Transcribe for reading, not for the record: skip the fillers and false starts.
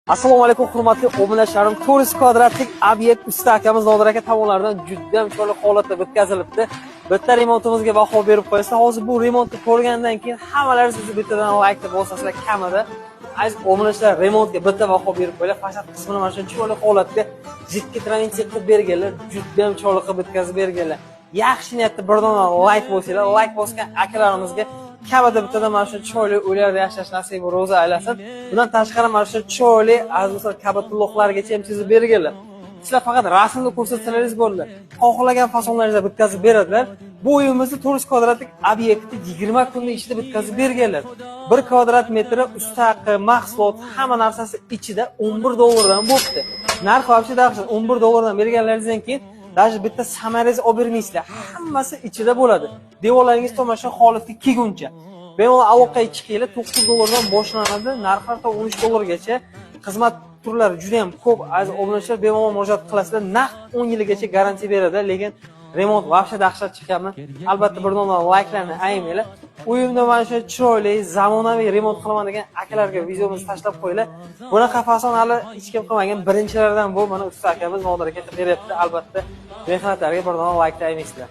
Assalomu alaykum hurmatli obunachilarim. 400 kvadratlik obyekt usta akamiz Nodir aka tomonidan juda ham chiroyli holatda bitkazilibdi. Bitta remontimizga baho berib qo'ysa, hozir bu remontni ko'rgandan keyin hammalari sizni bittadan like deb bosasizlar kamida. Aziz obunachilar, remontga bitta baho berib qo'ylar. Fasad qismini mana shu chiroyli holatga jiddiy transitsiya qilib berganlar, juda ham chiroyli qilib bitkazib berganlar. Yaxshi niyatda bir dona like bosinglar. Like bosgan akalarimizga kamida bittadan mana shu chiroyli uylarda yashash nasib ro'za aylasin. Bundan tashqari mana shu chiroyli azizlar kabatulloqlargacha ham chizib berganlar. Sizlar faqat rasmni ko'rsatsangiz bo'ladi. Xohlagan fasonlaringizda bitkazib beradilar. Bu uyimizni 400 kvadratlik obyektni 20 kunda ichida bitkazib berganlar. 1 kvadrat metri ustaqi, mahsulot, hamma narsasi ichida $11 bo'libdi. Narxi вообще dahshat. $11 berganlaringizdan keyin даже bitta samarangiz olib bermaysizlar. Hammasi ichida bo'ladi. Devorlaringiz tomosha holatga kelguncha. Bemalol aloqaga chiqinglar, $9 dan boshlanadi, narxlar to $13 gacha. Xizmat turlari juda ham ko'p. Aziz obunachilar, bemalol murojaat qilasizlar. Naqd 10 yilgacha garantiya beradi, lekin remont вообще dahshat chiqadi. Albatta bir dona like'larni aymanglar. Uyimda mana shu chiroyli, zamonaviy remont qilaman degan akalarga videomizni tashlab qo'yinglar. Bunaqa fason hali hech kim qilmagan birinchilardan bu mana usta akamiz Nodir aka beryapti. Albatta mehnatlariga bir dona like aymaysizlar.